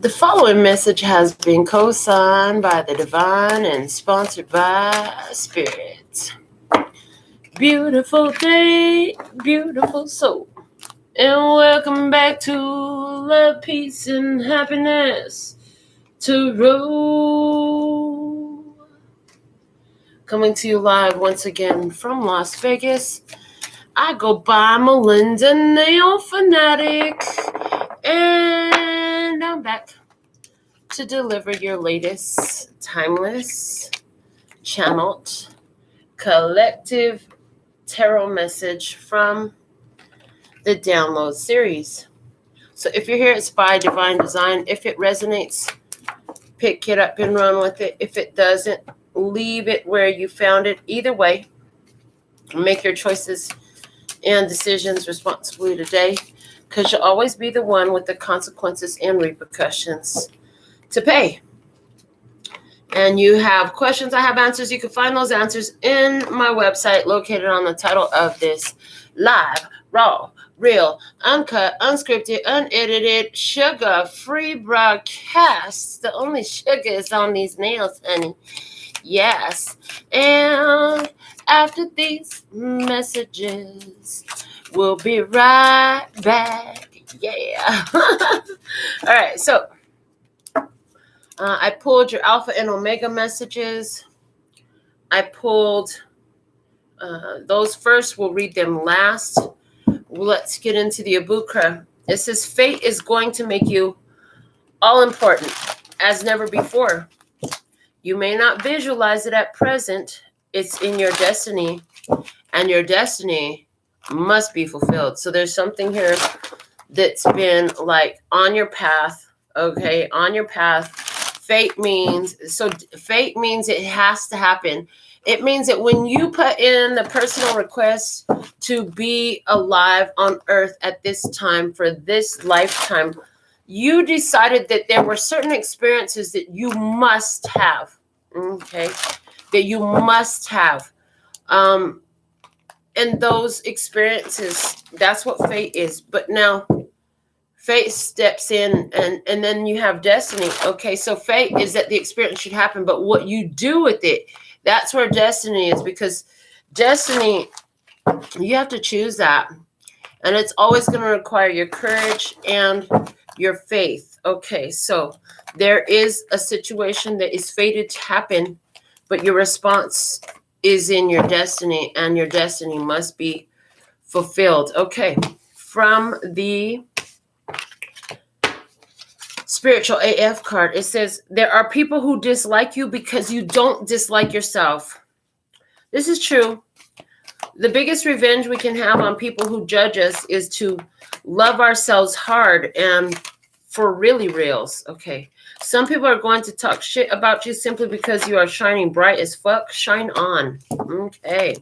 The following message has been co-signed by the divine and sponsored by Spirit. Beautiful day, beautiful soul. And welcome back to Love, Peace, and Happiness Tarot. Coming to you live once again from Las Vegas. I go by Melinda NailFanatic. And I'm back to deliver your latest, timeless, channeled, collective tarot message from the download series. So if you're here, it's by Divine Design. If it resonates, pick it up and run with it. If it doesn't, leave it where you found it. Either way, make your choices and decisions responsibly today, because you'll always be the one with the consequences and repercussions to pay. And you have questions, I have answers. You can find those answers in my website located on the title of this live, raw, real, uncut, unscripted, unedited, sugar-free broadcast. The only sugar is on these nails, honey. Yes. And after these messages, we'll be right back. Yeah. All right. So I pulled your Alpha and Omega messages. I pulled those first. We'll read them last. Let's get into the Abukra. It says, fate is going to make you all important as never before. You may not visualize it at present. It's in your destiny, and your destiny must be fulfilled. So there's something here that's been like on your path, okay, on your path. Fate means it has to happen. It means that when you put in the personal request to be alive on earth at this time for this lifetime, you decided that there were certain experiences that you must have, okay, that you must have. And those experiences, that's what fate is. But now fate steps in, and then you have destiny. Okay, so fate is that the experience should happen, but what you do with it, that's where destiny is, because destiny, you have to choose that. And it's always going to require your courage and your faith. Okay, so there is a situation that is fated to happen, but your response is in your destiny, and your destiny must be fulfilled. Okay, from the Spiritual AF card, it says, there are people who dislike you because you don't dislike yourself. This is true. The biggest revenge we can have on people who judge us is to love ourselves hard and for really reals. Okay. Some people are going to talk shit about you simply because you are shining bright as fuck. Shine on. Okay.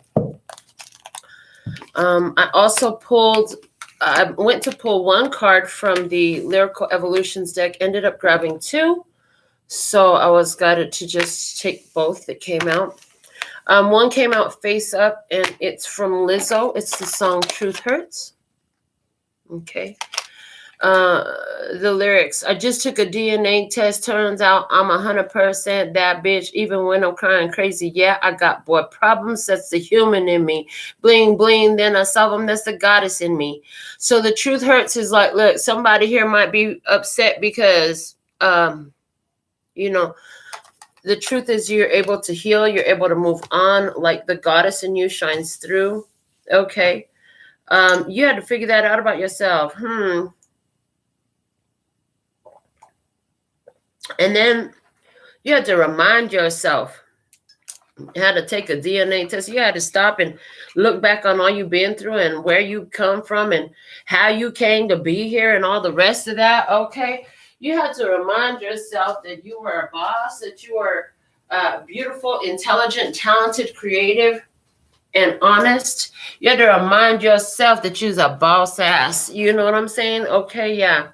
I also I went to pull one card from the Lyrical Evolutions deck, ended up grabbing two. So I was guided to just take both that came out. One came out face up, and it's from Lizzo. It's the song Truth Hurts. Okay. The lyrics, I just took a DNA test. Turns out I'm 100% that bitch, even when I'm crying crazy. Yeah, I got boy problems. That's the human in me. Bling, bling. Then I solve them. That's the goddess in me. So the truth hurts is like, look, somebody here might be upset because, you know, the truth is you're able to heal. You're able to move on. Like the goddess in you shines through. Okay. You had to figure that out about yourself. And then you had to remind yourself. You had to take a DNA test. You had to stop and look back on all you've been through and where you come from and how you came to be here and all the rest of that. Okay. You had to remind yourself that you were a boss, that you were beautiful, intelligent, talented, creative, and honest. You had to remind yourself that you're a boss ass. You know what I'm saying? Okay. Yeah.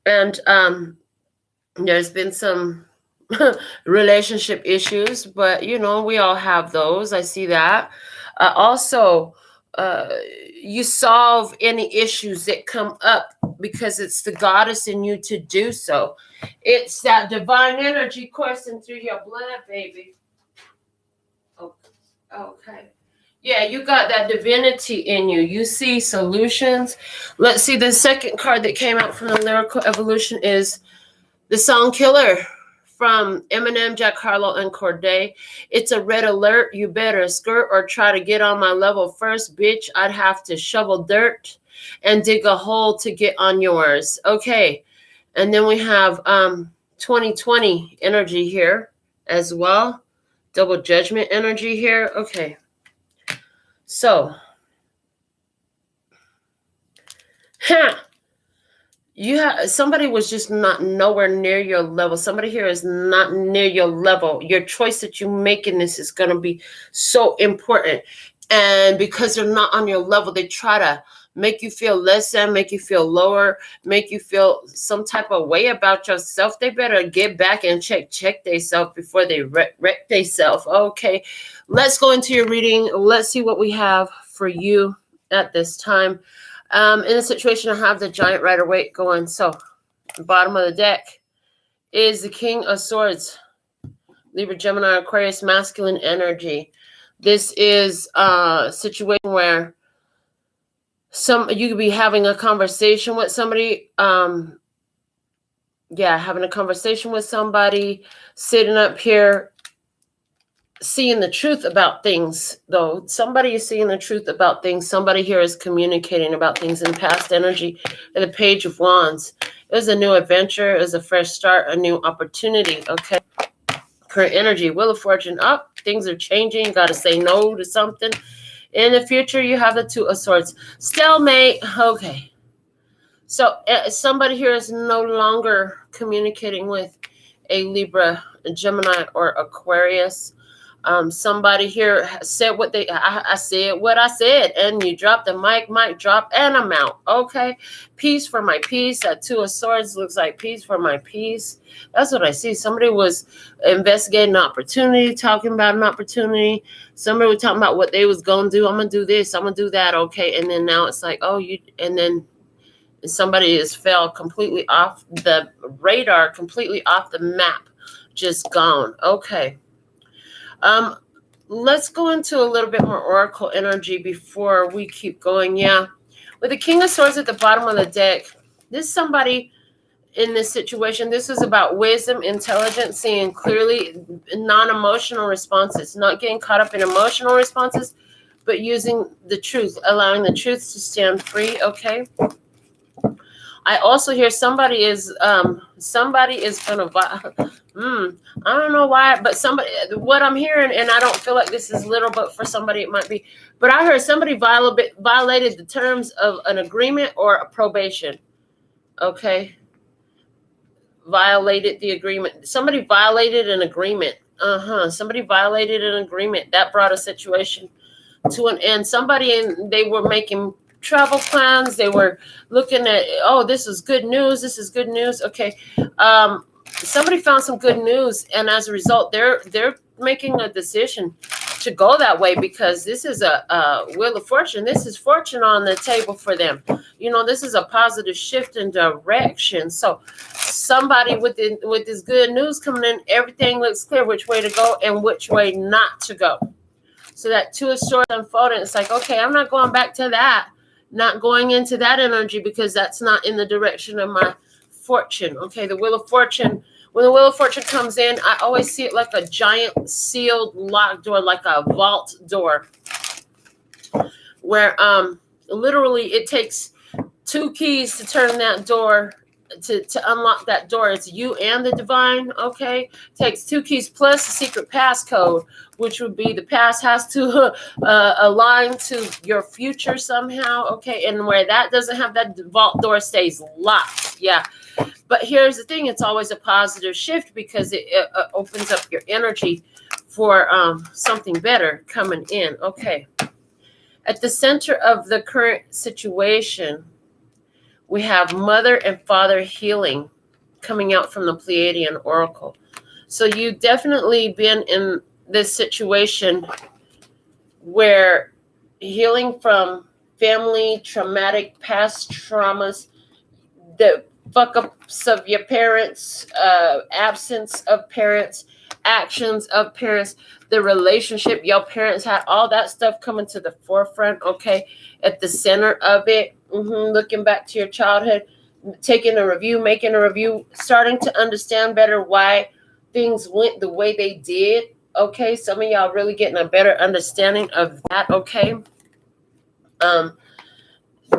And, there's been some relationship issues, but, you know, we all have those. I see that. Also, you solve any issues that come up because it's the goddess in you to do so. It's that divine energy coursing through your blood, baby. Okay. Yeah, you got that divinity in you. You see solutions. Let's see, the second card that came out from the Lyrical Evolution is the Song Killer from Eminem, Jack Harlow, and Corday. It's a red alert. You better skirt or try to get on my level first, bitch. I'd have to shovel dirt and dig a hole to get on yours. Okay. And then we have 2020 energy here as well. Double judgment energy here. Okay. So, somebody was just not nowhere near your level. Somebody here is not near your level. Your choice that you make in this is going to be so important. And because they're not on your level, they try to make you feel less than, make you feel lower, make you feel some type of way about yourself. They better get back and check themselves before they wreck themselves. Okay, let's go into your reading. Let's see what we have for you at this time. In a situation, I have the Giant Rider-Waite going. So, the bottom of the deck is the King of Swords, Libra, Gemini, Aquarius, masculine energy. This is a situation where you could be having a conversation with somebody. Having a conversation with somebody, sitting up here, seeing the truth about things, though. Somebody is seeing the truth about things. Somebody here is communicating about things in past energy. And the Page of Wands. It was a new adventure. It was a fresh start, a new opportunity. Okay. Current energy, Wheel of Fortune up. Things are changing. Got to say no to something. In the future, you have the Two of Swords. Stalemate. Okay. So somebody here is no longer communicating with a Libra, a Gemini, or Aquarius. Somebody here said what I said what I said, and you dropped the mic drop, and I'm out. Okay. Peace for my peace. That Two of Swords looks like peace for my peace. That's what I see. Somebody was investigating an opportunity, talking about an opportunity. Somebody was talking about what they was going to do. I'm going to do this. I'm going to do that. Okay. And then now it's like, and then somebody has fell completely off the radar, completely off the map, just gone. Okay. Let's go into a little bit more oracle energy before we keep going. Yeah. With the King of Swords at the bottom of the deck, this somebody in this situation, this is about wisdom, intelligence, seeing clearly, non-emotional responses, not getting caught up in emotional responses, but using the truth, allowing the truth to stand free. Okay. I also hear somebody is gonna I don't know why, but what I'm hearing, and I don't feel like this is little, but for somebody it might be, but I heard somebody violated the terms of an agreement or a probation. Okay. Violated the agreement. Somebody violated an agreement. Somebody violated an agreement. That brought a situation to an end. They were making travel plans. They were looking at, this is good news. This is good news. Okay. Somebody found some good news, and as a result, they're making a decision to go that way because this is a Wheel of Fortune. This is fortune on the table for them. This is a positive shift in direction. So somebody with this good news coming in, everything looks clear which way to go and which way not to go. So that Two of Swords unfolding, it's like, okay, I'm not going back to that, not going into that energy because that's not in the direction of my fortune. Okay, the Wheel of Fortune. When the Wheel of Fortune comes in, I always see it like a giant sealed locked door, like a vault door, where literally it takes two keys to turn that door, to unlock that door. It's you and the divine. Okay, it takes two keys plus a secret passcode, which would be the past has to align to your future somehow. Okay, and where that doesn't have, that vault door stays locked. Yeah. But here's the thing, it's always a positive shift because it opens up your energy for something better coming in. Okay. At the center of the current situation, we have mother and father healing coming out from the Pleiadian Oracle. So you've definitely been in this situation where healing from family, traumatic past traumas, the fuck ups of your parents, absence of parents, actions of parents, the relationship your parents had, all that stuff coming to the forefront, okay, at the center of it. Looking back to your childhood, taking a review, making a review, starting to understand better why things went the way they did, okay. Some of y'all really getting a better understanding of that, okay.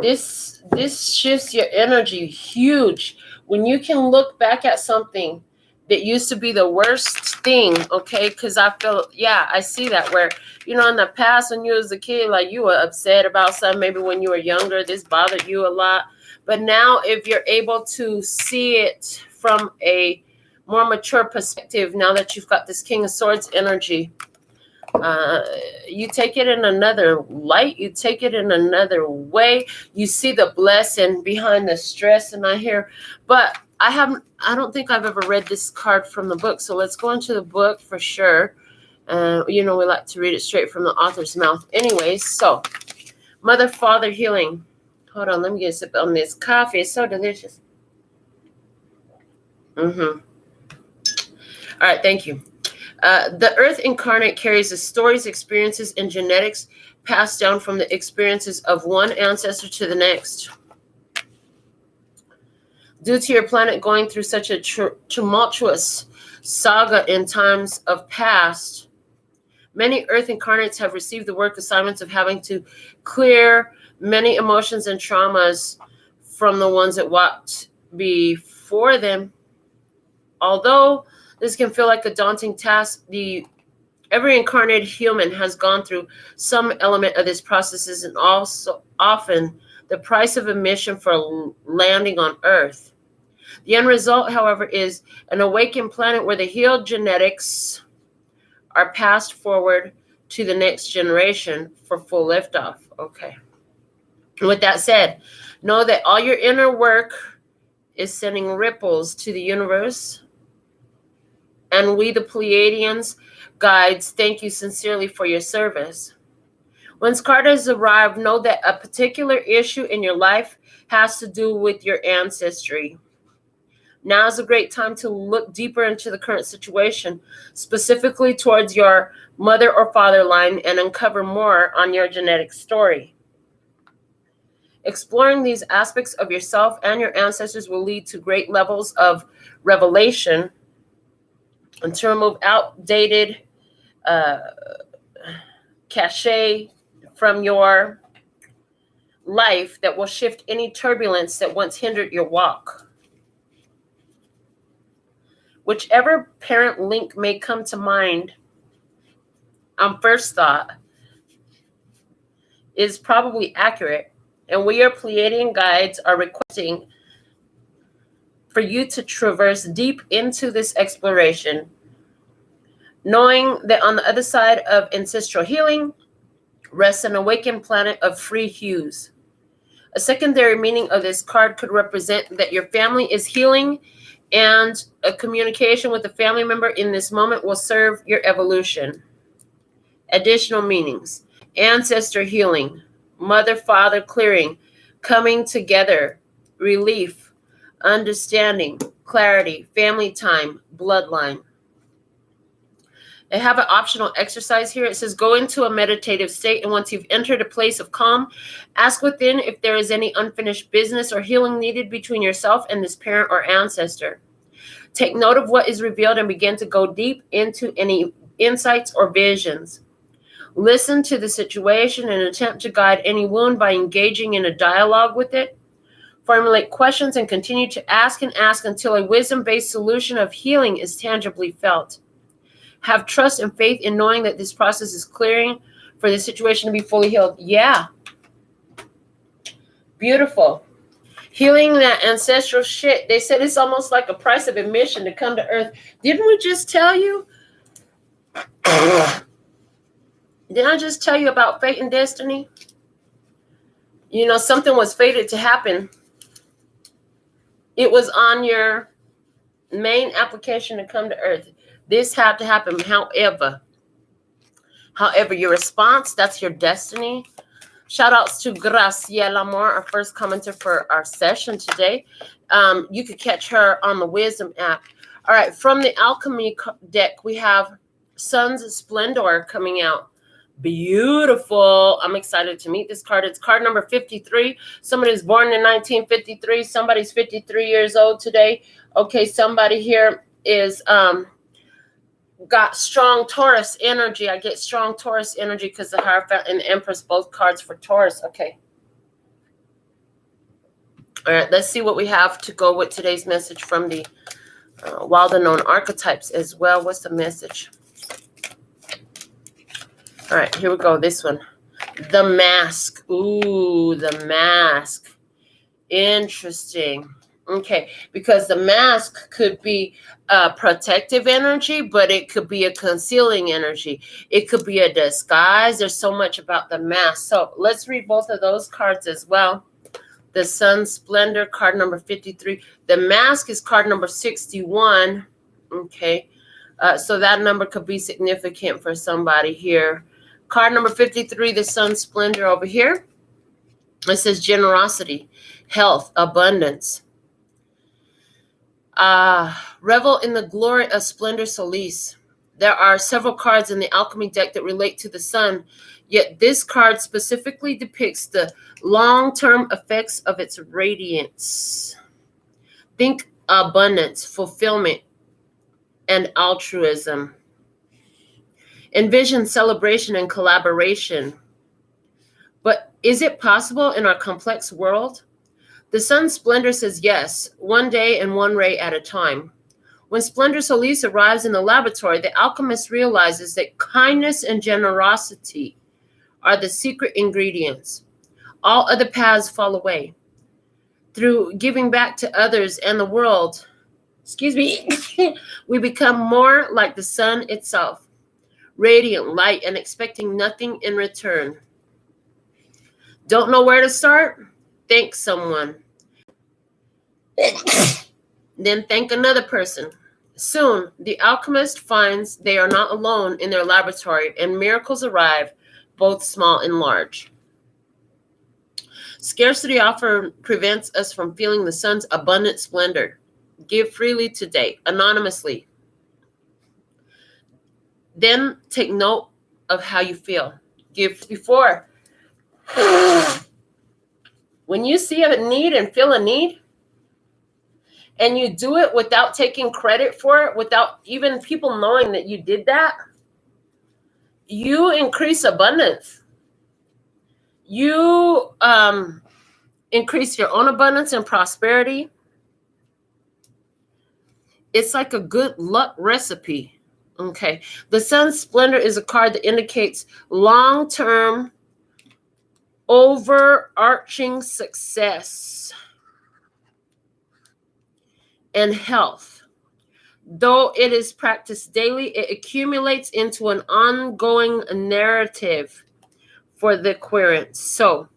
This shifts your energy huge when you can look back at something that used to be the worst thing, okay? Because I feel, I see that where, in the past when you was a kid, like you were upset about something, maybe when you were younger, this bothered you a lot. But now if you're able to see it from a more mature perspective, now that you've got this King of Swords energy, you take it in another light, you take it in another way, you see the blessing behind the stress. And I don't think I've ever read this card from the book, so let's go into the book for sure. We like to read it straight from the author's mouth anyways. So mother father healing. Hold on, let me get a sip on this coffee. It's so delicious. All right, thank you. The earth incarnate carries the stories, experiences, and genetics passed down from the experiences of one ancestor to the next. Due to your planet going through such a tumultuous saga in times of past, many earth incarnates have received the work assignments of having to clear many emotions and traumas from the ones that walked before them. Although this can feel like a daunting task, every incarnated human has gone through some element of this process, and also often the price of admission for landing on Earth. The end result, however, is an awakened planet where the healed genetics are passed forward to the next generation for full liftoff. Okay. With that said, know that all your inner work is sending ripples to the universe. And we, the Pleiadians guides, thank you sincerely for your service. When Carter's arrive, know that a particular issue in your life has to do with your ancestry. Now is a great time to look deeper into the current situation, specifically towards your mother or father line, and uncover more on your genetic story. Exploring these aspects of yourself and your ancestors will lead to great levels of revelation and to remove outdated cachet from your life that will shift any turbulence that once hindered your walk. Whichever parent link may come to mind on first thought is probably accurate, and we, your Pleiadian guides, are requesting for you to traverse deep into this exploration, knowing that on the other side of ancestral healing rests an awakened planet of free hues. A secondary meaning of this card could represent that your family is healing, and a communication with a family member in this moment will serve your evolution. Additional meanings: ancestor healing, mother father clearing, coming together, relief, understanding, clarity, family time, bloodline. I have an optional exercise here. It says, go into a meditative state, and once you've entered a place of calm, ask within if there is any unfinished business or healing needed between yourself and this parent or ancestor. Take note of what is revealed and begin to go deep into any insights or visions. Listen to the situation and attempt to guide any wound by engaging in a dialogue with it. Formulate questions and continue to ask and ask until a wisdom-based solution of healing is tangibly felt. Have trust and faith in knowing that this process is clearing for the situation to be fully healed. Yeah. Beautiful. Healing that ancestral shit. They said it's almost like a price of admission to come to Earth. Didn't we just tell you? Didn't I just tell you about fate and destiny? Something was fated to happen. It was on your main application to come to Earth. This had to happen. However, your response, that's your destiny. Shout outs to Graciela Moore, our first commenter for our session today. You could catch her on the Wisdom app. All right, from the Alchemy deck, we have Sun's Splendor coming out. Beautiful. I'm excited to meet this card. It's card number 53. Somebody was born in 1953. Somebody's 53 years old today. Okay, somebody here is got strong Taurus energy. I get strong Taurus energy because the Hierophant and the Empress, both cards for Taurus. Okay. All right, let's see what we have to go with today's message from the Wild Unknown Archetypes as well. What's the message? All right, here we go. This one. The Mask. Ooh, the Mask. Interesting. Okay, because the mask could be a protective energy, but it could be a concealing energy. It could be a disguise. There's so much about the mask. So let's read both of those cards as well. The Sun's Splendor, card number 53. The Mask is card number 61. Okay, so that number could be significant for somebody here. Card number 53, the Sun's Splendor over here. It says generosity, health, abundance. Revel in the glory of Splendor Solis. There are several cards in the Alchemy deck that relate to the sun, yet this card specifically depicts the long-term effects of its radiance. Think abundance, fulfillment, and altruism. Envision celebration and collaboration. But is it possible in our complex world? The Sun's Splendor says yes, one day and one ray at a time. When Splendor Solis arrives in the laboratory, the alchemist realizes that kindness and generosity are the secret ingredients. All other paths fall away. Through giving back to others and the world, we become more like the sun itself, radiant light and expecting nothing in return. Don't know where to start? Thank someone. Then thank another person. Soon, the alchemist finds they are not alone in their laboratory, and miracles arrive, both small and large. Scarcity often prevents us from feeling the sun's abundant splendor. Give freely today, anonymously. Then take note of how you feel. Give before. When you see a need and feel a need, and you do it without taking credit for it, without even people knowing that you did that, you increase abundance. You increase your own abundance and prosperity. It's like a good luck recipe. Okay. The Sun's Splendor is a card that indicates long-term overarching success and health. Though it is practiced daily, it accumulates into an ongoing narrative for the querent. So,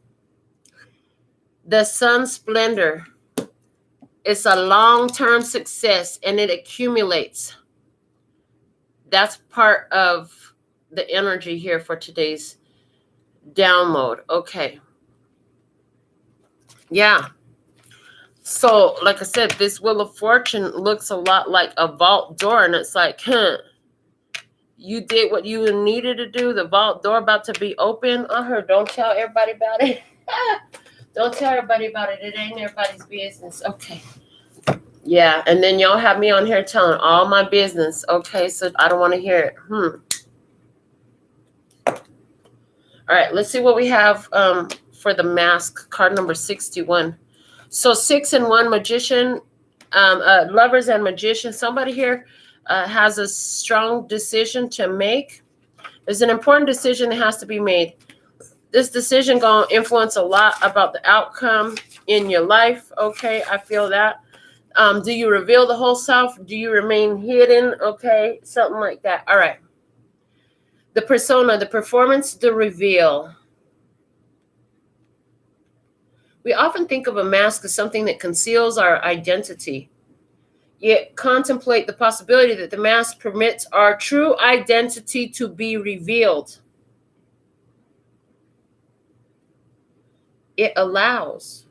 the Sun's Splendor is a long-term success and it accumulates. That's part of the energy here for today's download. Okay. Yeah. So, like I said, this Wheel of Fortune looks a lot like a vault door, and it's like, you did what you needed to do. The vault door about to be open. Don't tell everybody about it. Don't tell everybody about it. It ain't everybody's business. Okay. Yeah, and then y'all have me on here telling all my business. Okay, so I don't want to hear it. All right, let's see what we have for the Mask, card number 61. So 6 and 1, Magician, Lovers and Magician. Somebody here has a strong decision to make. There's an important decision that has to be made. This decision going to influence a lot about the outcome in your life. Okay, I feel that. Do you reveal the whole self? Do you remain hidden? Okay, something like that. All right. The persona, the performance, the reveal. We often think of a mask as something that conceals our identity. Yet contemplate the possibility that the mask permits our true identity to be revealed. it allows.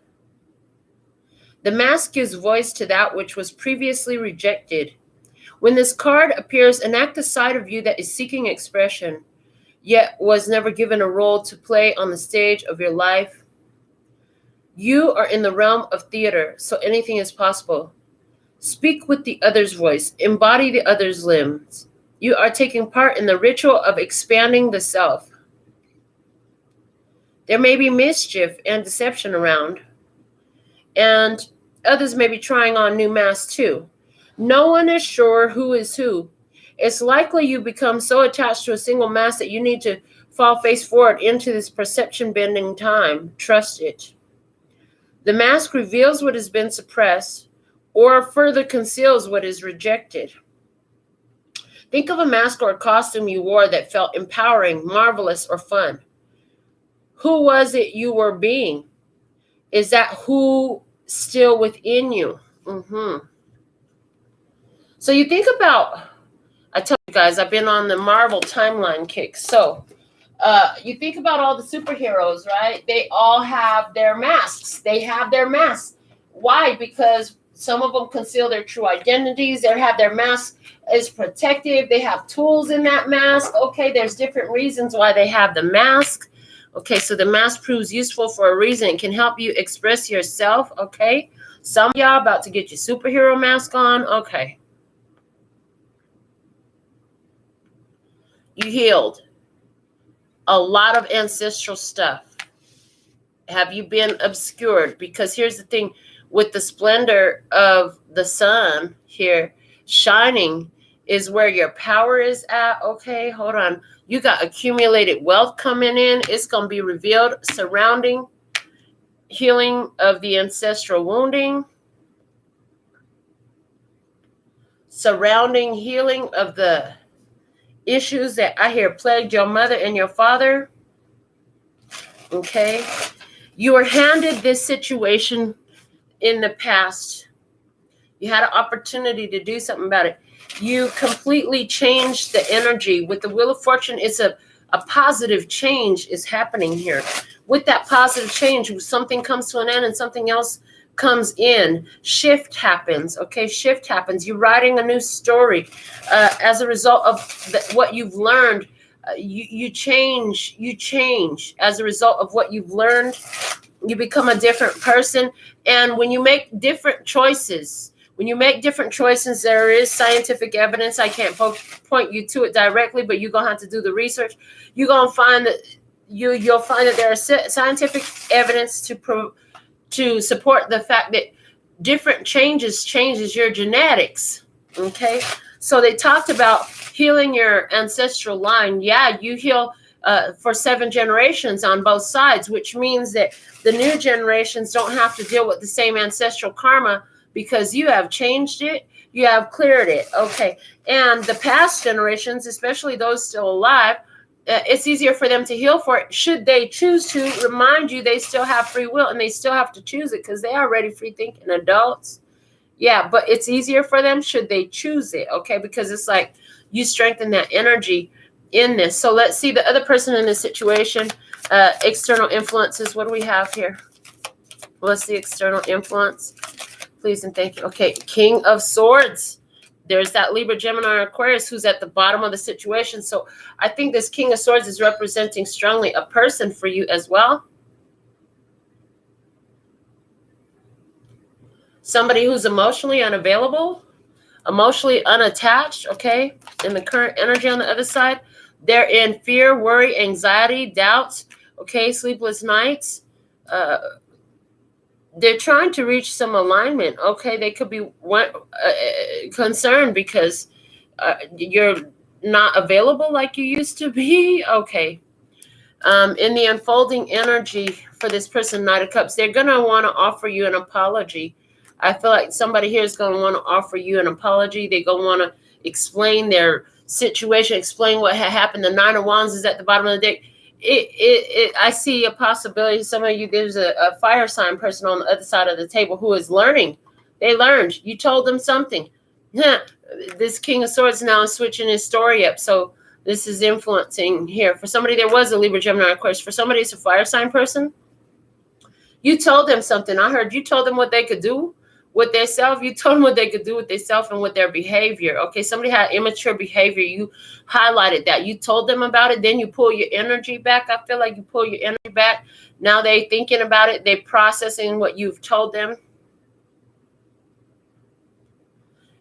The mask gives voice to that which was previously rejected. When this card appears, enact a side of you that is seeking expression, yet was never given a role to play on the stage of your life. You are in the realm of theater, so anything is possible. Speak with the other's voice, embody the other's limbs. You are taking part in the ritual of expanding the self. There may be mischief and deception around, and others may be trying on new masks too. No one is sure who is who. It's likely you become so attached to a single mask that you need to fall face forward into this perception-bending time. Trust it. The mask reveals what has been suppressed or further conceals what is rejected. Think of a mask or a costume you wore that felt empowering, marvelous, or fun. Who was it you were being? Is that who still within you? So you think about, I tell you guys, I've been on the Marvel timeline kick. So you think about all the superheroes, right? They all have their masks. They have their masks. Why? Because some of them conceal their true identities. They have their mask is protective. They have tools in that mask. Okay, there's different reasons why they have the mask. Okay, so the mask proves useful for a reason. It can help you express yourself. Okay, some of y'all about to get your superhero mask on. Okay. You healed a lot of ancestral stuff. Have you been obscured? Because here's the thing, with the splendor of the sun here shining is where your power is at. Okay, hold on. You got accumulated wealth coming in. It's going to be revealed surrounding healing of the ancestral wounding, surrounding healing of the issues that I hear plagued your mother and your father. Okay. You were handed this situation in the past. You had an opportunity to do something about it. You completely changed the energy. With the Wheel of Fortune, it's a positive change is happening here. With that positive change, something comes to an end and something else comes in. Shift happens. Okay, shift happens. You're writing a new story. As a result of what you've learned, you change. You change. As a result of what you've learned, you become a different person. And when you make different choices, there is scientific evidence. I can't point you to it directly, but you're going to have to do the research. You're going to find that you'll find that there are scientific evidence to support the fact that different changes your genetics. Okay, so they talked about healing your ancestral line. Yeah, you heal for 7 generations on both sides, which means that the new generations don't have to deal with the same ancestral karma because you have changed it, you have cleared it. Okay, and the past generations, especially those still alive, it's easier for them to heal for it should they choose to. Remind you, they still have free will and they still have to choose it because they are already free thinking adults. Yeah, but it's easier for them should they choose it. Okay, because it's like you strengthen that energy in this. So let's see the other person in this situation. External influences. What do we have here? What's the external influence? Please and thank you. Okay, King of Swords. There's that Libra, Gemini, or Aquarius who's at the bottom of the situation. So I think this King of Swords is representing strongly a person for you as well. Somebody who's emotionally unavailable, emotionally unattached, okay? In the current energy on the other side, they're in fear, worry, anxiety, doubts, okay? Sleepless nights. They're trying to reach some alignment, okay? They could be concerned because you're not available like you used to be, okay? In the unfolding energy for this person, Knight of Cups, they're going to want to offer you an apology. I feel like somebody here is going to want to offer you an apology. They're going to want to explain their situation, explain what had happened. The 9 of Wands is at the bottom of the deck. I see a possibility. Some of you, there's a fire sign person on the other side of the table who is learning. They learned. You told them something. This King of Swords now is switching his story up. So this is influencing here. For somebody, there was a Libra, Gemini, Aquarius. For somebody, it's a fire sign person. You told them something. I heard you told them what they could do with themselves. You told them what they could do with themselves and with their behavior. Okay, somebody had immature behavior. You highlighted that. You told them about it. Then you pull your energy back. I feel like you pull your energy back. Now they thinking about it. They processing what you've told them.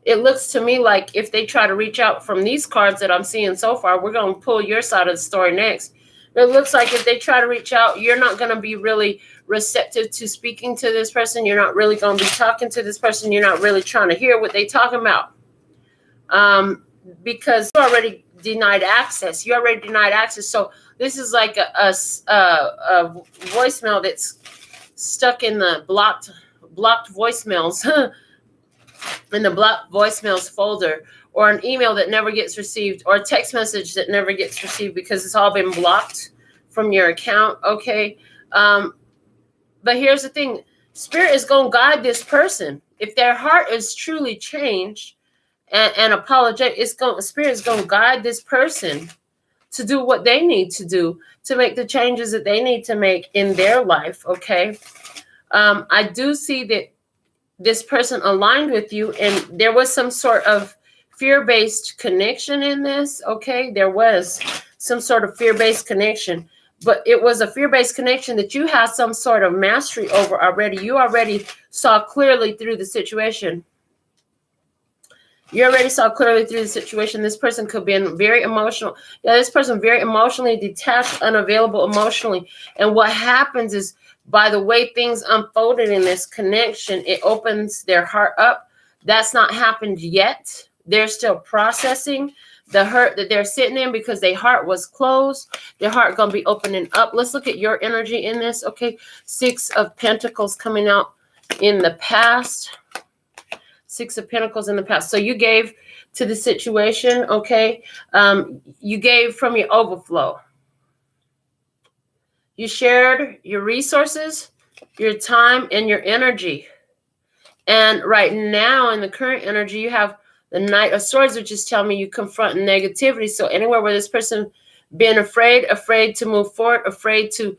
It looks to me like if they try to reach out from these cards that I'm seeing so far, we're going to pull your side of the story next. But it looks like if they try to reach out, you're not going to be really receptive to speaking to this person. You're not really going to be talking to this person. You're not really trying to hear what they're talking about. Because you already denied access. You already denied access. So this is like a voicemail that's stuck in the blocked voicemails. In the blocked voicemails folder, or an email that never gets received, or a text message that never gets received because it's all been blocked from your account. Okay. But here's the thing. Spirit is going to guide this person. If their heart is truly changed and apologetic, Spirit is going to guide this person to do what they need to do, to make the changes that they need to make in their life. Okay. I do see that this person aligned with you, and there was some sort of fear-based connection in this. Okay, there was some sort of fear-based connection, but it was a fear-based connection that you had some sort of mastery over already. You already saw clearly through the situation. You already saw clearly through the situation. This person could be very emotional. Yeah, this person very emotionally detached, unavailable emotionally. And what happens is, by the way things unfolded in this connection, it opens their heart up. That's not happened yet. They're still processing the hurt that they're sitting in because their heart was closed. Their heart going to be opening up. Let's look at your energy in this. Okay, 6 of Pentacles coming out in the past. 6 of Pentacles in the past. So you gave to the situation. Okay, you gave from your overflow. You shared your resources, your time, and your energy. And right now, in the current energy, you have the Knight of Swords, which is telling me you confront negativity. So anywhere where this person been afraid to move forward, afraid to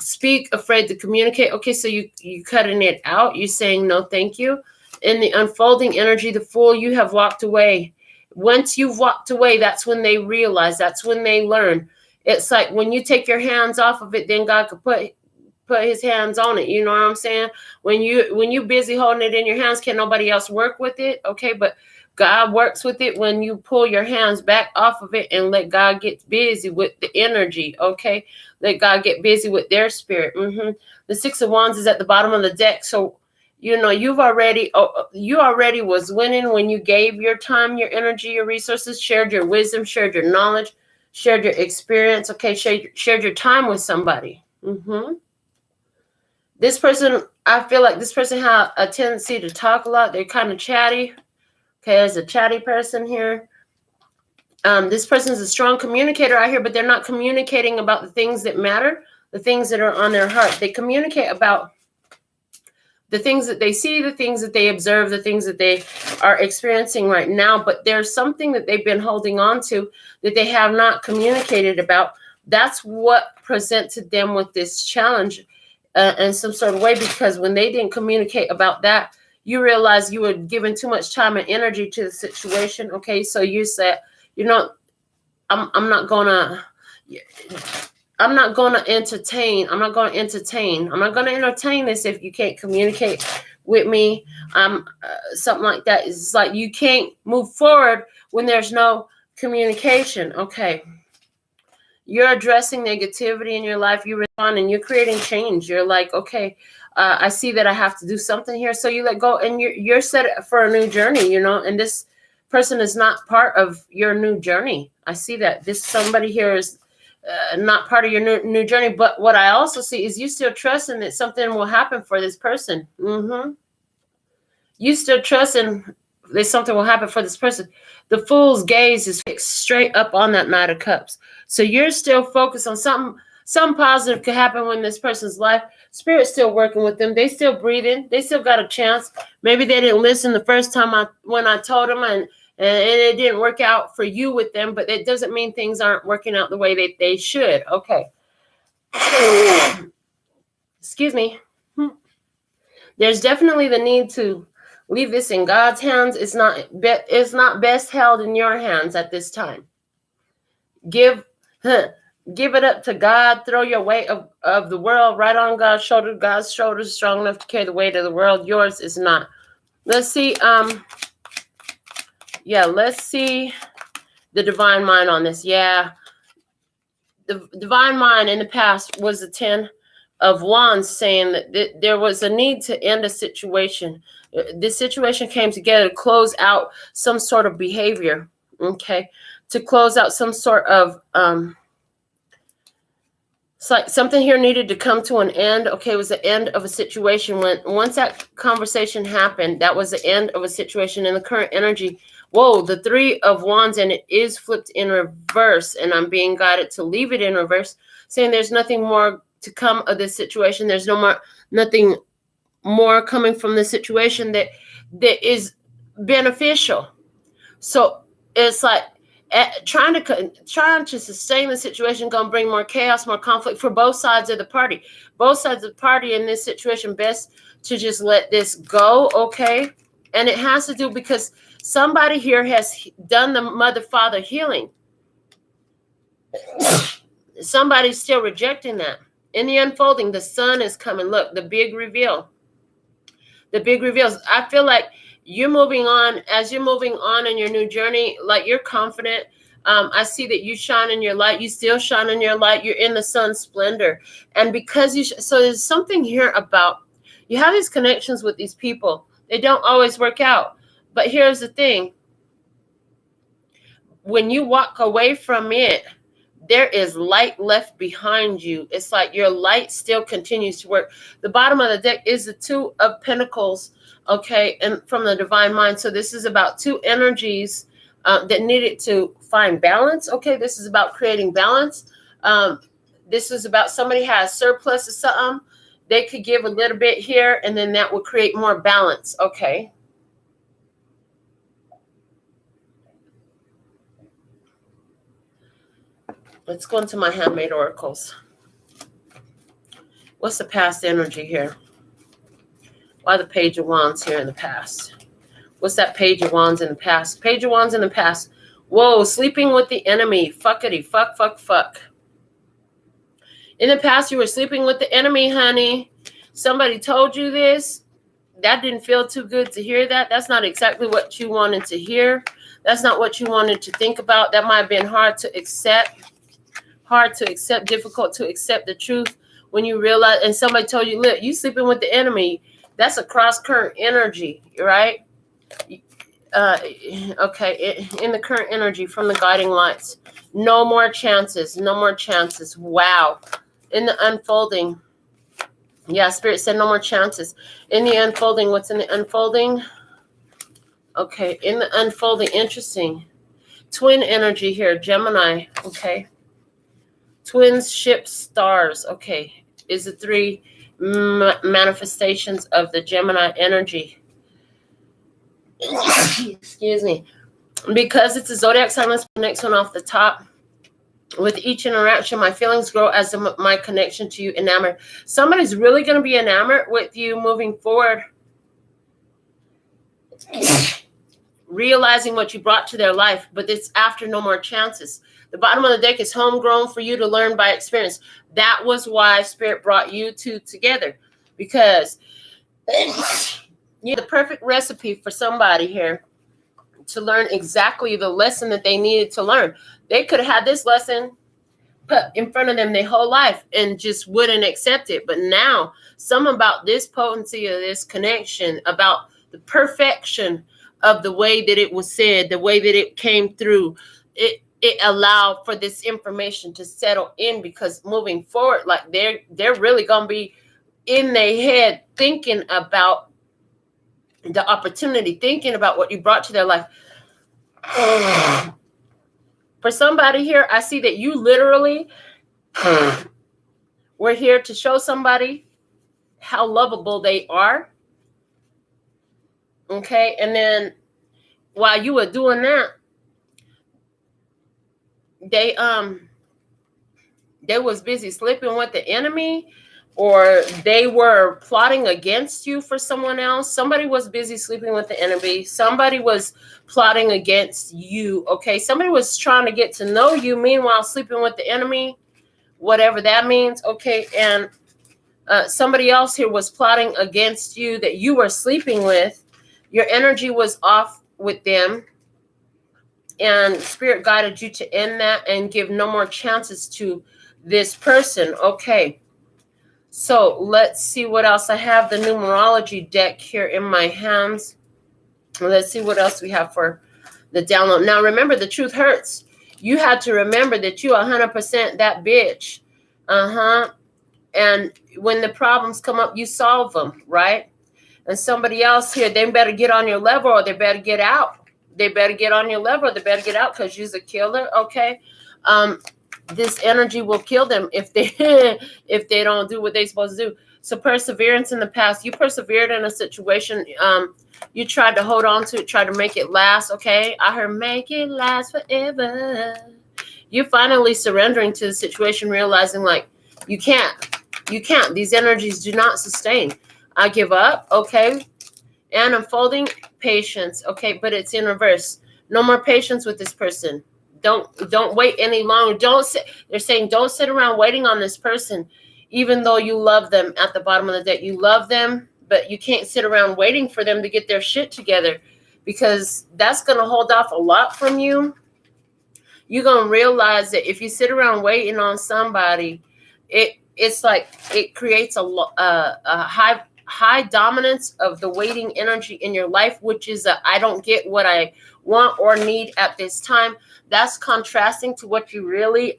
speak, afraid to communicate. Okay, so you cutting it out. You're saying no, thank you. In the unfolding energy, the Fool, you have walked away. Once you've walked away, that's when they realize. That's when they learn. It's like when you take your hands off of it, then God could put his hands on it. You know what I'm saying? When you busy holding it in your hands, can nobody else work with it? Okay, but God works with it when you pull your hands back off of it and let God get busy with the energy. Okay, let God get busy with their spirit. The 6 of Wands is at the bottom of the deck. So you know you already was winning when you gave your time, your energy, your resources, shared your wisdom, shared your knowledge, shared your experience. Okay, shared your time with somebody. This person, I feel like this person had a tendency to talk a lot. They're kind of chatty. Okay, there's a chatty person here. This person is a strong communicator out here, but they're not communicating about the things that matter, the things that are on their heart. They communicate about the things that they see, the things that they observe, the things that they are experiencing right now. But there's something that they've been holding on to that they have not communicated about. That's what presented them with this challenge in some sort of way, because when they didn't communicate about that, you realize you were giving too much time and energy to the situation. Okay, so you said, you know, I'm not gonna entertain. I'm not going to entertain this if you can't communicate with me. Something like that. It's like you can't move forward when there's no communication. Okay. You're addressing negativity in your life. You respond and you're creating change. You're like, okay, I see that I have to do something here. So you let go and you're set for a new journey, you know, and this person is not part of your new journey. I see that this somebody here is not part of your new journey. But what I also see is you still trusting that something will happen for this person. You still trusting that something will happen for this person. The Fool's gaze is fixed straight up on that Knight of Cups. So you're still focused on something positive could happen in this person's life. Spirit's still working with them. They still breathing. They still got a chance. Maybe they didn't listen the first time when I told them, and it didn't work out for you with them, but it doesn't mean things aren't working out the way they should. Okay. Excuse me. There's definitely the need to leave this in God's hands. It's not best held in your hands at this time. Give it up to God. Throw your weight of the world right on God's shoulder. God's shoulder is strong enough to carry the weight of the world. Yours is not. Let's see. Let's see the divine mind on this. Yeah. The divine mind in the past was the 10 of Wands, saying that there was a need to end a situation. This situation came together to close out some sort of behavior, okay? To close out some sort of, it's like something here needed to come to an end. Okay, it was the end of a situation. Once that conversation happened, that was the end of a situation in the current energy. Whoa, the 3 of Wands, and it is flipped in reverse, and I'm being guided to leave it in reverse, saying there's nothing more to come of this situation. There's nothing more coming from the situation that is beneficial. So it's like trying to sustain the situation gonna bring more chaos, more conflict for both sides of the party. Both sides of the party in this situation, best to just let this go, okay? And it has to do because somebody here has done the mother-father healing. Somebody's still rejecting that. In the unfolding, the sun is coming. Look, the big reveal. The big reveals. I feel like you're moving on. As you're moving on in your new journey, like you're confident. I see that you shine in your light. You still shine in your light. You're in the sun's splendor. And because so there's something here about, you have these connections with these people. They don't always work out. But here's the thing. When you walk away from it, there is light left behind you. It's like your light still continues to work. The bottom of the deck is the 2 of Pentacles, okay, and from the divine mind. So this is about 2 energies that needed to find balance. Okay, this is about creating balance. This is about somebody has surplus of something. They could give a little bit here, and then that would create more balance. Okay. Let's go into my handmade oracles. What's the past energy here? Why the Page of Wands here in the past? What's that Page of Wands in the past? Page of Wands in the past. Whoa, sleeping with the enemy. Fuckity, fuck, fuck, fuck. In the past, you were sleeping with the enemy, honey. Somebody told you this. That didn't feel too good to hear that. That's not exactly what you wanted to hear. That's not what you wanted to think about. That might have been hard to accept. Difficult to accept the truth when you realize, and somebody told you, look, you sleeping with the enemy. That's a cross current energy, right? Okay, in the current energy from the guiding lights. No more chances. No more chances. Wow. In the unfolding. Yeah, Spirit said no more chances. In the unfolding, what's in the unfolding? Okay, in the unfolding, interesting. Twin energy here, Gemini, okay. Twins, ships, stars, okay, is the 3 manifestations of the Gemini energy. Excuse me. Because it's a zodiac sign, let's put the next one off the top. With each interaction, my feelings grow as my connection to you enamored. Somebody's really going to be enamored with you moving forward. Realizing what you brought to their life, but it's after no more chances. The bottom of the deck is homegrown for you to learn by experience. That was why Spirit brought you two together, because you're the perfect recipe for somebody here to learn exactly the lesson that they needed to learn. They could have had this lesson put in front of them their whole life and just wouldn't accept it. But now, something about this potency of this connection, about the perfection of the way that it was said, the way that it came through, it allowed for this information to settle in, because moving forward, like they're really gonna be in their head thinking about the opportunity, thinking about what you brought to their life. For somebody here, I see that you literally were here to show somebody how lovable they are. Okay, and then while you were doing that, they was busy sleeping with the enemy. or they were plotting against you for someone else. Somebody was busy sleeping with the enemy. Somebody was plotting against you, okay? Somebody was trying to get to know you, meanwhile sleeping with the enemy, whatever that means, okay? And somebody else here was plotting against you that you were sleeping with. Your energy was off with them, and Spirit guided you to end that and give no more chances to this person, okay? So let's see what else. I have the numerology deck here in my hands. Let's see what else we have for the download. Now, remember, the truth hurts. You had to remember that you 100% that bitch. And when the problems come up, you solve them, right? And somebody else here, they better get on your level or they better get out. They better get on your level or they better get out because you're a killer, okay? This energy will kill them if they if they don't do what they're supposed to do. So perseverance in the past. You persevered in a situation. You tried to hold on to it, tried to make it last, okay? I heard make it last forever. You're finally surrendering to the situation, realizing like you can't. You can't. These energies do not sustain. I give up, okay? And unfolding patience, okay? But it's in reverse. No more patience with this person. Don't wait any longer. They're saying don't sit around waiting on this person, even though you love them at the bottom of the deck. You love them, but you can't sit around waiting for them to get their shit together, because that's going to hold off a lot from you. You're going to realize that if you sit around waiting on somebody, it's like it creates a high dominance of the waiting energy in your life, which is I don't get what I want or need at this time. That's contrasting to what you really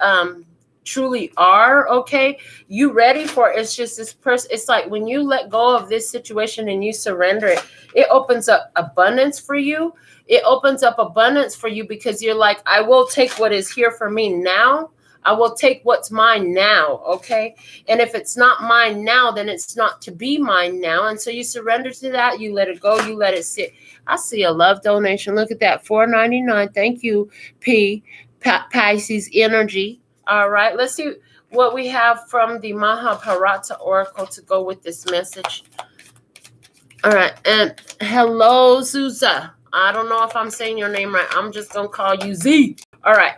truly are, okay? You ready for it. It's just this person. It's like when you let go of this situation and you surrender it, it opens up abundance for you. It opens up abundance for you because you're like, I will take what is here for me now. I will take what's mine now, okay? And if it's not mine now, then it's not to be mine now. And so you surrender to that. You let it go. You let it sit. I see a love donation. Look at that, $4.99. Thank you, Pisces energy. All right, let's see what we have from the Mahabharata Oracle to go with this message. All right, and hello, Zuza. I don't know if I'm saying your name right. I'm just going to call you Z. All right.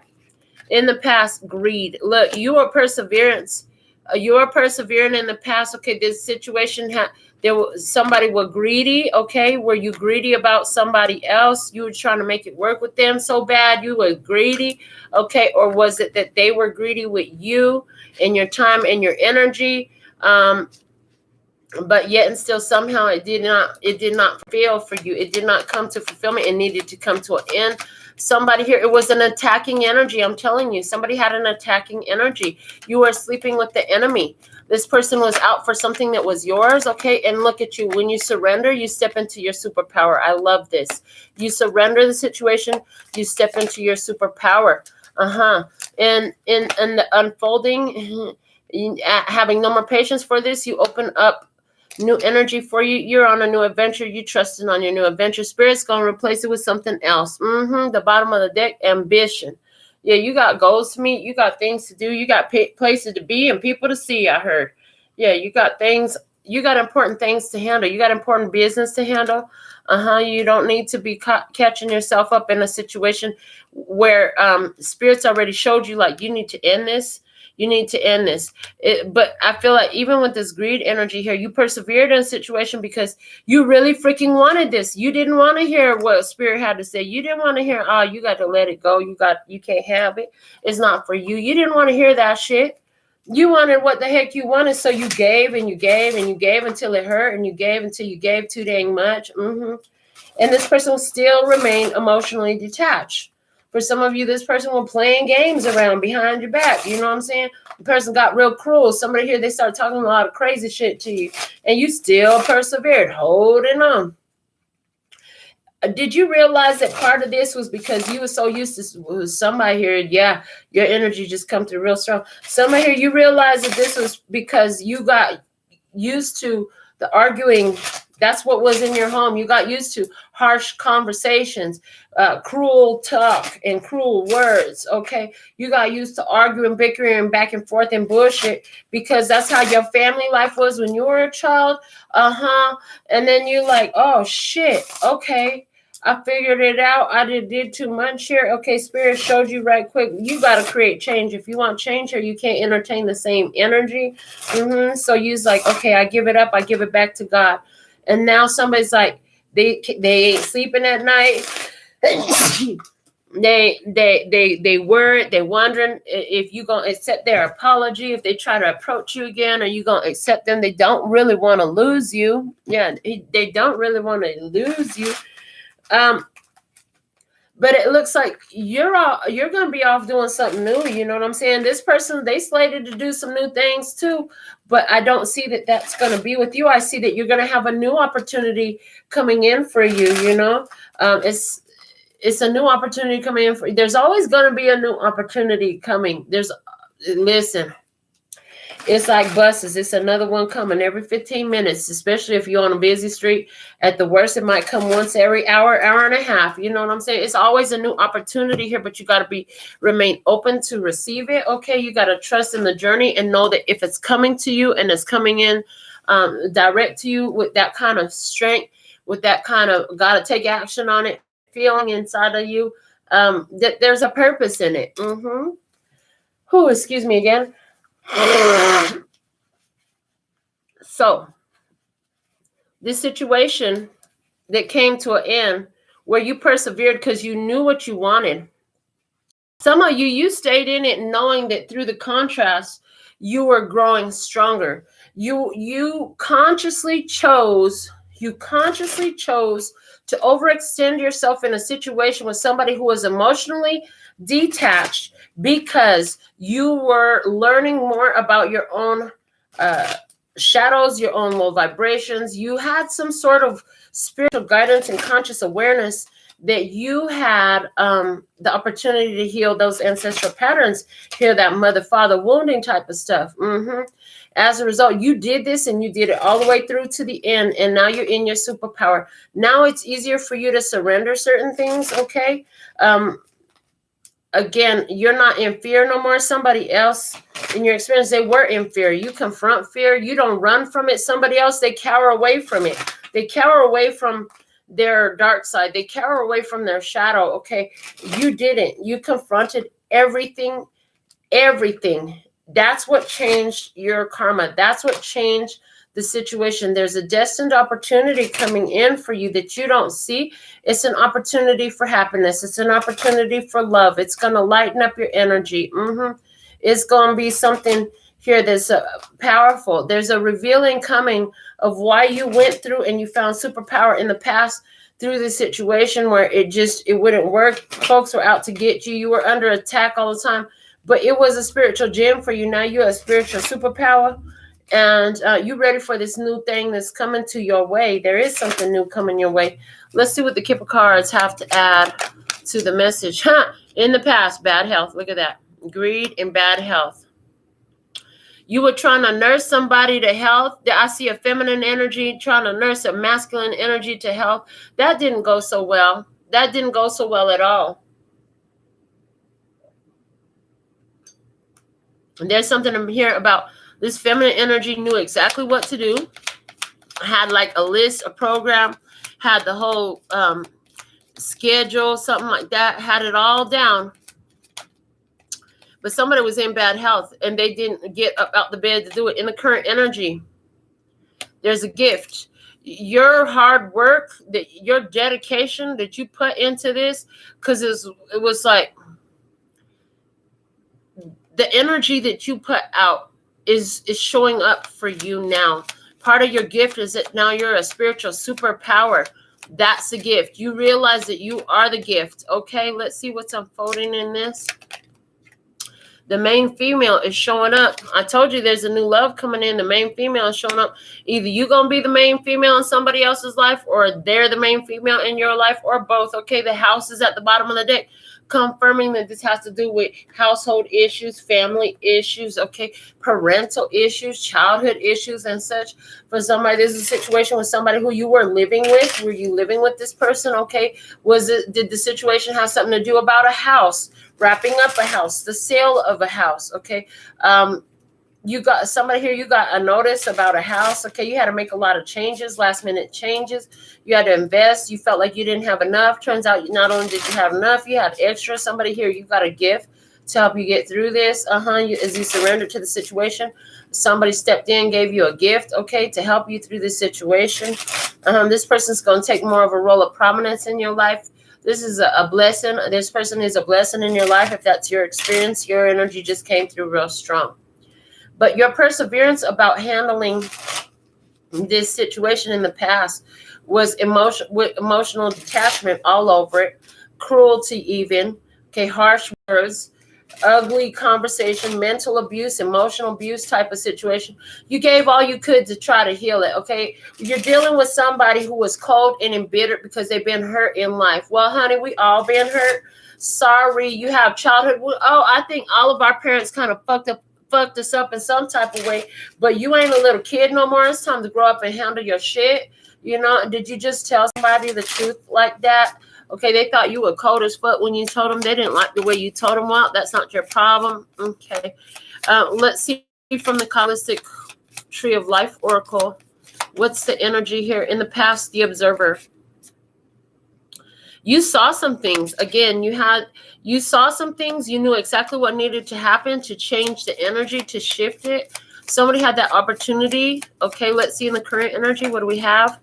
In the past, greed. Look, you are perseverance. You are persevering in the past. Okay, this situation somebody was greedy. Okay, were you greedy about somebody else? You were trying to make it work with them so bad. You were greedy. Okay, or was it that they were greedy with you and your time and your energy? But yet and still somehow it did not fail for you. It did not come to fulfillment. It needed to come to an end. Somebody here, it was an attacking energy. I'm telling you, somebody had an attacking energy. You were sleeping with the enemy. This person was out for something that was yours, okay? And look at you. When you surrender, you step into your superpower. I love this. You surrender the situation, you step into your superpower. And in the unfolding, having no more patience for this, you open up new energy for you. You're on a new adventure. You trusting on your new adventure. Spirit's going to replace it with something else. The bottom of the deck, ambition. Yeah, you got goals to meet. You got things to do. You got places to be and people to see, I heard. Yeah, you got things. You got important things to handle. You got important business to handle. You don't need to be catching yourself up in a situation where Spirit's already showed you, like, you need to end this. You need to end this. But I feel like even with this greed energy here, you persevered in a situation because you really freaking wanted this. You didn't want to hear what Spirit had to say. You didn't want to hear, oh, you got to let it go. You can't have it. It's not for you. You didn't want to hear that shit. You wanted what the heck you wanted. So you gave and you gave and you gave until it hurt, and you gave until you gave too dang much. And this person will still remain emotionally detached. For some of you, this person was playing games around behind your back. You know what I'm saying? The person got real cruel. Somebody here, they started talking a lot of crazy shit to you, and you still persevered, holding on. Did you realize that part of this was because you were so used to somebody here? Yeah, your energy just come through real strong. Somebody here, you realize that this was because you got used to the arguing That's what was in your home. You got used to harsh conversations, cruel talk, and cruel words. Okay. You got used to arguing, bickering, back and forth and bullshit because that's how your family life was when you were a child. And then you're like, oh shit. Okay. I figured it out. I did too much here. Okay, Spirit showed you right quick. You got to create change. If you want change here, you can't entertain the same energy. So you's like, okay, I give it up. I give it back to God. And now somebody's like, they ain't sleeping at night. they worried. They wondering if you gonna accept their apology. If they try to approach you again, are you gonna accept them? They don't really want to lose you. Yeah, they don't really want to lose you. But it looks like you're gonna be off doing something new. You know what I'm saying? This person, they slated to do some new things too, but I don't see that that's gonna be with you. I see that you're gonna have a new opportunity coming in for you. You know, it's a new opportunity coming in for you. There's always gonna be a new opportunity coming. Listen. It's like buses. It's another one coming every 15 minutes, especially if you're on a busy street. At the worst, it might come once every hour, hour and a half. You know what I'm saying? It's always a new opportunity here, but you got to remain open to receive it. Okay. You got to trust in the journey and know that if it's coming to you and it's coming in direct to you with that kind of strength, with that kind of got to take action on it, feeling inside of you, that there's a purpose in it. Excuse me again. So this situation that came to an end where you persevered because you knew what you wanted. Some of you stayed in it knowing that through the contrast, you were growing stronger. You consciously chose to overextend yourself in a situation with somebody who was emotionally detached because you were learning more about your own shadows, your own low vibrations. You had some sort of spiritual guidance and conscious awareness that you had the opportunity to heal those ancestral patterns, heal that mother-father wounding type of stuff. As a result, you did this and you did it all the way through to the end. And now you're in your superpower. Now it's easier for you to surrender certain things. Okay. Again, you're not in fear no more. Somebody else in your experience, they were in fear. You confront fear. You don't run from it. Somebody else, they cower away from it. They cower away from their dark side. They cower away from their shadow. Okay. You didn't. You confronted everything. That's what changed your karma. That's what changed the situation. There's a destined opportunity coming in for you that you don't see. It's an opportunity for happiness. It's an opportunity for love. It's going to lighten up your energy. It's going to be something here that's powerful. There's a revealing coming of why you went through and you found superpower in the past through the situation where it wouldn't work. Folks were out to get you. You were under attack all the time. But it was a spiritual gem for you. Now you're a spiritual superpower. And you're ready for this new thing that's coming to your way. There is something new coming your way. Let's see what the Kipper cards have to add to the message. In the past, bad health. Look at that. Greed and bad health. You were trying to nurse somebody to health. I see a feminine energy trying to nurse a masculine energy to health. That didn't go so well. That didn't go so well at all. And there's something in here about this feminine energy knew exactly what to do. Had like a list, a program, had the whole schedule, something like that, had it all down. But somebody was in bad health and they didn't get up out the bed to do it. In the current energy, there's a gift. Your hard work, your dedication that you put into this, because it was like the energy that you put out is showing up for you now. Part of your gift is that now you're a spiritual superpower. That's the gift. You realize that you are the gift. Okay, let's see what's unfolding in this. The main female is showing up. I told you there's a new love coming in. The main female is showing up. Either you're going to be the main female in somebody else's life or they're the main female in your life or both. Okay, the house is at the bottom of the deck. confirming that this has to do with household issues, family issues, okay, parental issues, childhood issues, and such. For somebody, this is a situation with somebody who you were living with. Were you living with this person? Okay, did the situation have something to do about a house, wrapping up a house, the sale of a house? Okay, you got somebody here, you got a notice about a house. Okay, you had to make a lot of changes, last minute changes. You had to invest. You felt like you didn't have enough. Turns out not only did you have enough, you had extra. Somebody here, you got a gift to help you get through this. As you surrendered to the situation, somebody stepped in, gave you a gift, okay, to help you through this situation. This person's going to take more of a role of prominence in your life. This is a blessing. This person is a blessing in your life. If that's your experience, your energy just came through real strong. But your perseverance about handling this situation in the past was emotional detachment all over it, cruelty even, okay, harsh words, ugly conversation, mental abuse, emotional abuse type of situation. You gave all you could to try to heal it, okay? You're dealing with somebody who was cold and embittered because they've been hurt in life. Well, honey, we all been hurt. Sorry, you have childhood. Oh, I think all of our parents kind of fucked us up in some type of way, but you ain't a little kid no more. It's time to grow up and handle your shit. Did you just tell somebody the truth like that? Okay, they thought you were cold as fuck when you told them. They didn't like the way you told them. Well, that's not your problem. Okay, let's see from the Kabbalistic Tree of Life Oracle. What's the energy here? In the past, the observer. You saw some things. Again, you saw some things. You knew exactly what needed to happen to change the energy, to shift it. Somebody had that opportunity. Okay, let's see in the current energy. What do we have?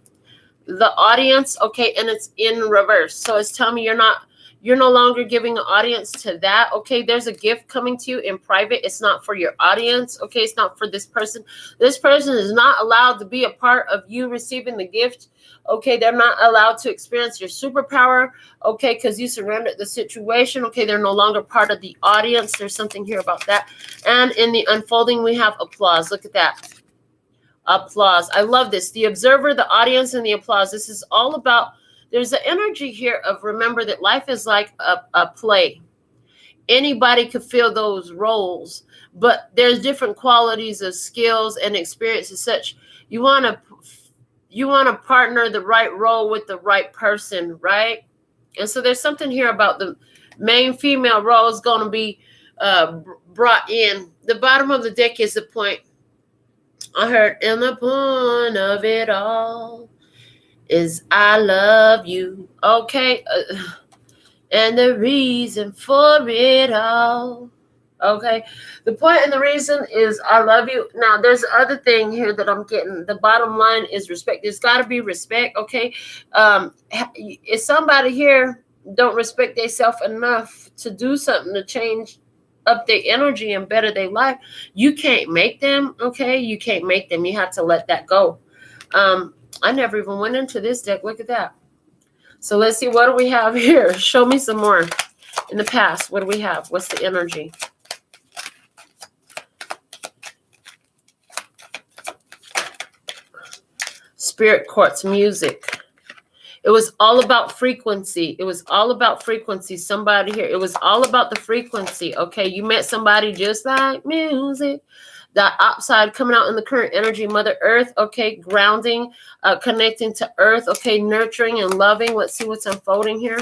The audience. Okay, and it's in reverse. So it's telling me you're no longer giving an audience to that. Okay, there's a gift coming to you in private. It's not for your audience. Okay, it's not for this person. This person is not allowed to be a part of you receiving the gift. Okay, they're not allowed to experience your superpower. Okay, because you surrendered the situation. Okay, they're no longer part of the audience. There's something here about that. And in the unfolding, we have applause. Look at that. Applause. I love this. The observer, the audience, and the applause. This is all about, there's an energy here of remember that life is like a play. Anybody could fill those roles, but there's different qualities of skills and experience and such. You want to partner the right role with the right person, right? And so there's something here about the main female role is going to be brought in. The bottom of the deck is the point. I heard, and the point of it all is I love you. Okay. And the reason for it all. Okay. The point and the reason is I love you. Now, there's other thing here that I'm getting. The bottom line is respect. There's got to be respect. Okay. If somebody here don't respect themselves enough to do something to change up their energy and better their life, you can't make them. Okay. You can't make them. You have to let that go. I never even went into this deck. Look at that. So let's see. What do we have here? Show me some more. In the past, what do we have? What's the energy? Spirit quartz music. It was all about frequency. It was all about frequency. Somebody here. It was all about the frequency. Okay. You met somebody just like music. The upside coming out in the current energy, Mother Earth, okay, grounding, connecting to Earth, okay, nurturing and loving. Let's see what's unfolding here.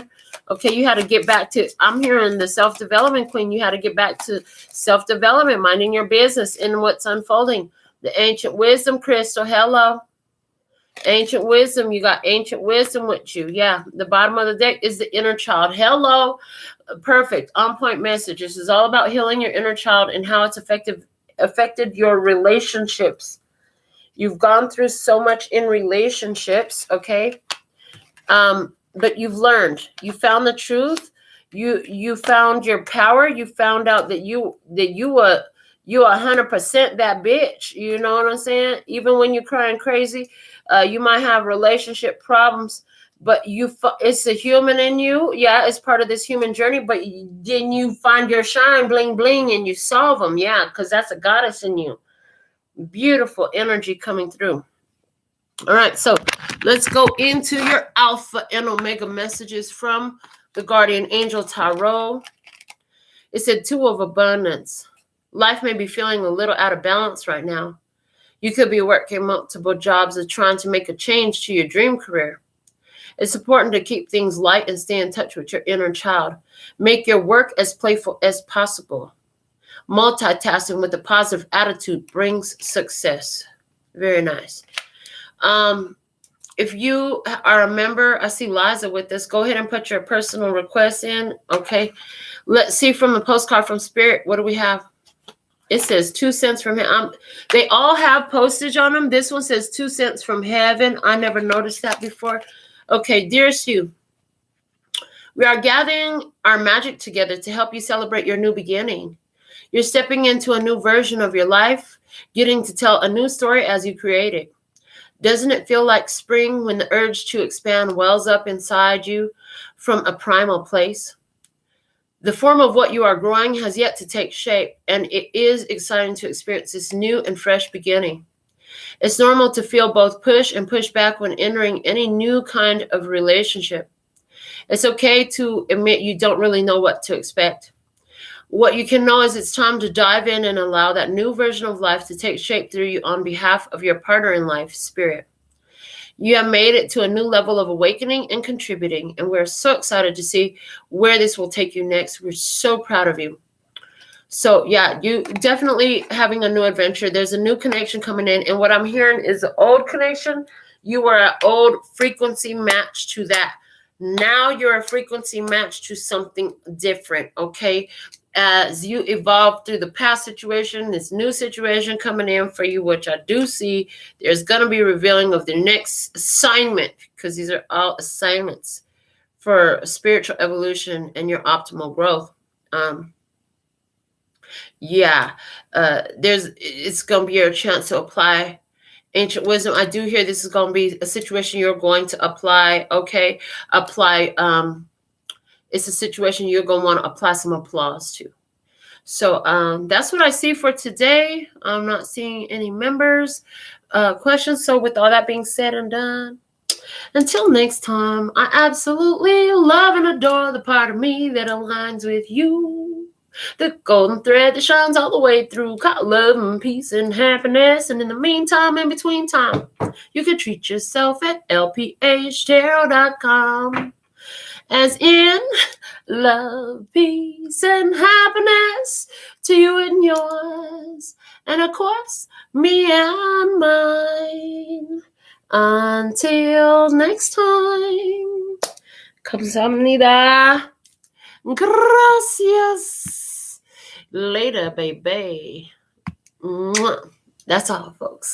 Okay, you had to get back to, I'm hearing the self-development queen. You had to get back to self-development, minding your business in what's unfolding. The ancient wisdom crystal, hello. Ancient wisdom, you got ancient wisdom with you. Yeah, the bottom of the deck is the inner child. Hello, perfect, on-point message. This is all about healing your inner child and how it's affected your relationships. You've gone through so much in relationships, okay? But you've learned. You found the truth. You found your power. You found out that you 100% that bitch. You know what I'm saying? Even when you're crying crazy, you might have relationship problems, but it's a human in you. Yeah, it's part of this human journey, but then you find your shine, bling, bling, and you solve them. Yeah, because that's a goddess in you. Beautiful energy coming through. All right, so Let's go into your Alpha and Omega messages from the Guardian Angel Tarot. It said 2 of abundance. Life may be feeling a little out of balance right now. You could be working multiple jobs or trying to make a change to your dream career. It's important to keep things light and stay in touch with your inner child. Make your work as playful as possible. Multitasking with a positive attitude brings success. Very nice. If you are a member, I see Liza with this. Go ahead and put your personal request in. Okay. Let's see from the postcard from Spirit. What do we have? It says 2 cents from heaven. They all have postage on them. This one says 2 cents from heaven. I never noticed that before. Okay, dearest you, we are gathering our magic together to help you celebrate your new beginning. You're stepping into a new version of your life, getting to tell a new story as you create it. Doesn't it feel like spring when the urge to expand wells up inside you from a primal place? The form of what you are growing has yet to take shape, and it is exciting to experience this new and fresh beginning. It's normal to feel both push and push back when entering any new kind of relationship. It's okay to admit you don't really know what to expect. What you can know is it's time to dive in and allow that new version of life to take shape through you on behalf of your partner in life, Spirit. You have made it to a new level of awakening and contributing, and we're so excited to see where this will take you next. We're so proud of you. So, yeah, you definitely having a new adventure. There's a new connection coming in, and what I'm hearing is the old connection. You were an old frequency match to that. Now you're a frequency match to something different, okay? As you evolve through the past situation, this new situation coming in for you, which I do see, there's going to be revealing of the next assignment, because these are all assignments for spiritual evolution and your optimal growth. It's going to be your chance to apply ancient wisdom. I do hear this is going to be a situation you're going to apply, okay? It's a situation you're going to want to apply some applause to. So that's what I see for today. I'm not seeing any members questions. So with all that being said and done, until next time, I absolutely love and adore the part of me that aligns with you. The golden thread that shines all the way through, called love and peace and happiness. And in the meantime, in between time, you can treat yourself at LPHtarot.com. As in love, peace, and happiness to you and yours, and of course, me and mine. Until next time, kamsahamnida. Gracias. Later, baby. Mwah. That's all, folks.